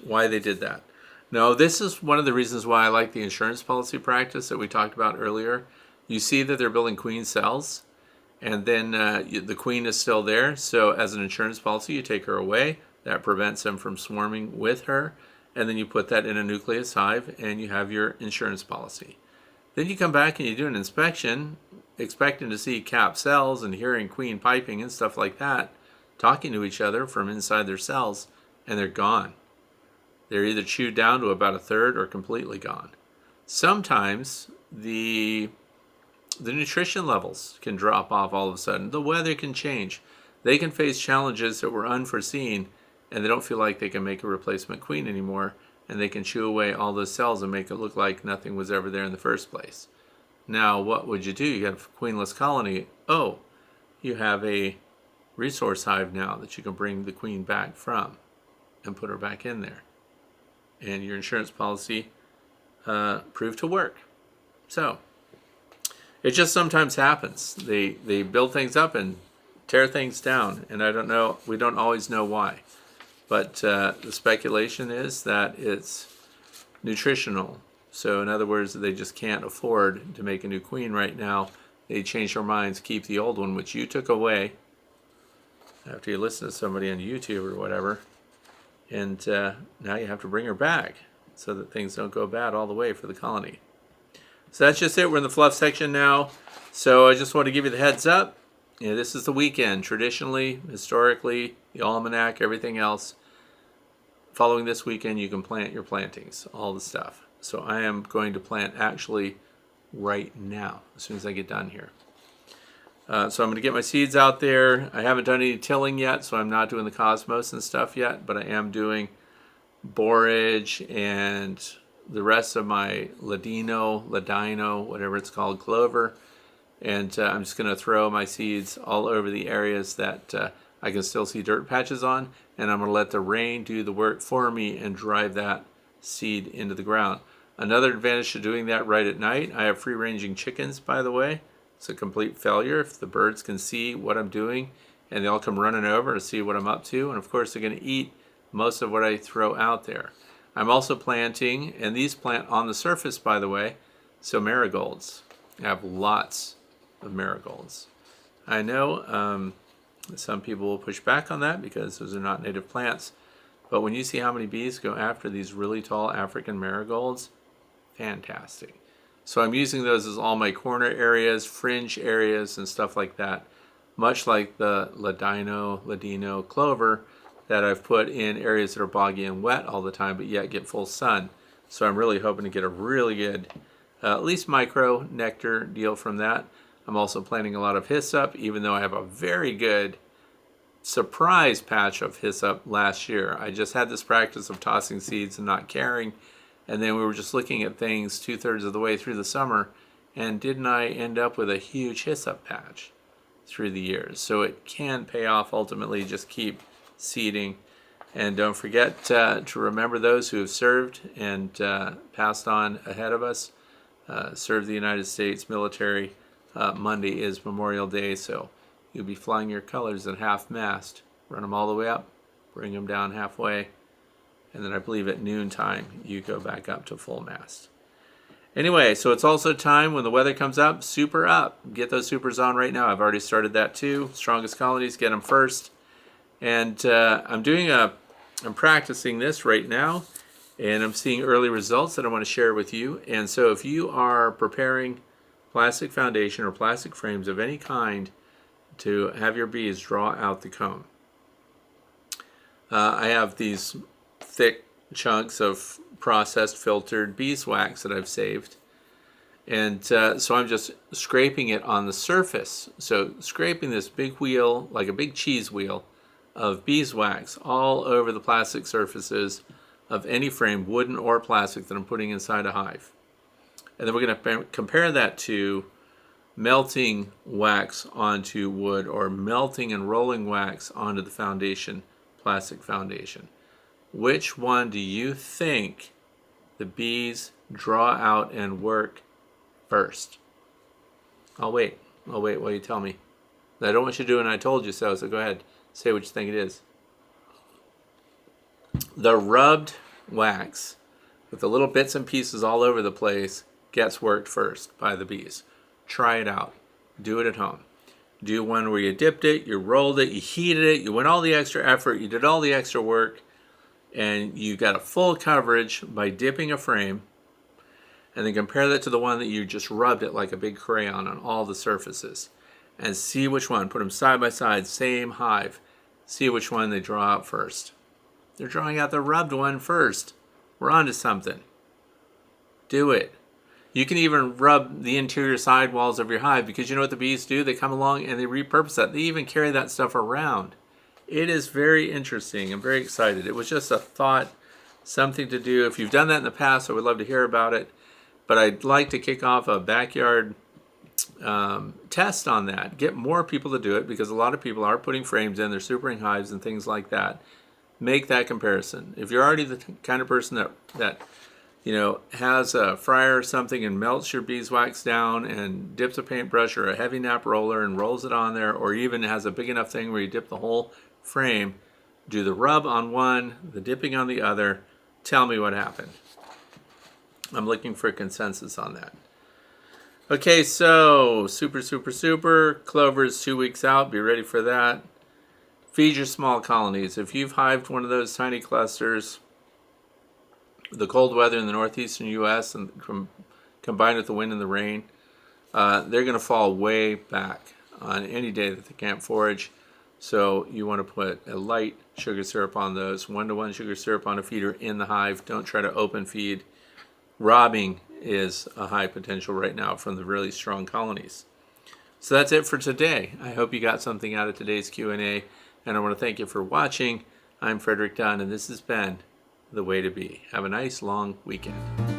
why they did that. No, this is one of the reasons why I like the insurance policy practice that we talked about earlier. You see that they're building queen cells, and then the queen is still there. So as an insurance policy, you take her away. That prevents them from swarming with her. And then you put that in a nucleus hive, and you have your insurance policy. Then you come back and you do an inspection, expecting to see capped cells and hearing queen piping and stuff like that, talking to each other from inside their cells, and they're gone. They're either chewed down to about a third or completely gone. Sometimes the nutrition levels can drop off all of a sudden. The weather can change. They can face challenges that were unforeseen, and they don't feel like they can make a replacement queen anymore, and they can chew away all those cells and make it look like nothing was ever there in the first place. Now, what would you do? You have a queenless colony. Oh, you have a resource hive now that you can bring the queen back from and put her back in there. And your insurance policy proved to work. So, it just sometimes happens. They build things up and tear things down, and I don't know. We don't always know why. But the speculation is that it's nutritional. So in other words, they just can't afford to make a new queen right now. They change their minds, keep the old one, which you took away after you listen to somebody on YouTube or whatever. And now you have to bring her back so that things don't go bad all the way for the colony. So that's just it. We're in the fluff section now. So I just want to give you the heads up. This is the weekend. Traditionally, historically, the almanac, everything else. Following this weekend, you can plant your plantings, all the stuff. So I am going to plant actually right now, as soon as I get done here. So I'm going to get my seeds out there. I haven't done any tilling yet, so I'm not doing the cosmos and stuff yet, but I am doing borage and the rest of my ladino, whatever it's called, clover. And I'm just going to throw my seeds all over the areas that I can still see dirt patches on, and I'm going to let the rain do the work for me and drive that seed into the ground. Another advantage to doing that right at night, I have free-ranging chickens, by the way. It's a complete failure if the birds can see what I'm doing, and they all come running over to see what I'm up to, and of course they're going to eat most of what I throw out there. I'm also planting, and these plant on the surface, by the way, so marigolds. I have lots of marigolds. I know some people will push back on that because those are not native plants, but when you see how many bees go after these really tall African marigolds, fantastic. So I'm using those as all my corner areas, fringe areas, and stuff like that, much like the ladino clover that I've put in areas that are boggy and wet all the time, but yet get full sun. So I'm really hoping to get a really good, at least micro nectar deal from that. I'm also planting a lot of hyssop, even though I have a very good surprise patch of hyssop last year. I just had this practice of tossing seeds and not caring, and then we were just looking at things 2/3 of the way through the summer, and didn't I end up with a huge hyssop patch through the years? So it can pay off ultimately. Just keep seeding, and don't forget to remember those who have served and passed on ahead of us. Served the United States military. Monday is Memorial Day, so you'll be flying your colors at half-mast. Run them all the way up, bring them down halfway, and then I believe at noontime you go back up to full mast. Anyway, so it's also time when the weather comes up, super up. Get those supers on right now. I've already started that too. Strongest colonies, get them first. And I'm practicing this right now, and I'm seeing early results that I want to share with you. And so if you are preparing plastic foundation or plastic frames of any kind to have your bees draw out the comb. I have these thick chunks of processed filtered beeswax that I've saved, And so I'm just scraping it on the surface. So scraping this big wheel, like a big cheese wheel, of beeswax all over the plastic surfaces of any frame, wooden or plastic, that I'm putting inside a hive. And then we're going to compare that to melting wax onto wood, or melting and rolling wax onto the foundation, plastic foundation. Which one do you think the bees draw out and work first? I'll wait while you tell me. I don't want you to do it and I told you so, so go ahead. Say what you think it is. The rubbed wax with the little bits and pieces all over the place gets worked first by the bees. Try it out. Do it at home. Do one where you dipped it, you rolled it, you heated it, you went all the extra effort, you did all the extra work, and you got a full coverage by dipping a frame, and then compare that to the one that you just rubbed it like a big crayon on all the surfaces. And see which one. Put them side by side, same hive. See which one they draw out first. They're drawing out the rubbed one first. We're on to something. Do it. You can even rub the interior sidewalls of your hive, because you know what the bees do? They come along and they repurpose that. They even carry that stuff around. It is very interesting. I'm very excited. It was just a thought, something to do. If you've done that in the past, I would love to hear about it. But I'd like to kick off a backyard test on that. Get more people to do it, because a lot of people are putting frames in, they're supering hives and things like that. Make that comparison. If you're already the kind of person that has a fryer or something and melts your beeswax down and dips a paintbrush or a heavy nap roller and rolls it on there, or even has a big enough thing where you dip the whole frame, do the rub on one, the dipping on the other. Tell me what happened. I'm looking for a consensus on that. Okay, so super. Clover is 2 weeks out. Be ready for that. Feed your small colonies. If you've hived one of those tiny clusters, the cold weather in the northeastern U.S. and combined with the wind and the rain, they're going to fall way back on any day that they can't forage. So you want to put a light sugar syrup on those, 1-to-1 sugar syrup on a feeder in the hive. Don't try to open feed. Robbing is a high potential right now from the really strong colonies. So that's it for today. I hope you got something out of today's Q&A, and I want to thank you for watching. I'm Frederick Dunn, and this has been The Way to Bee. Have a nice long weekend.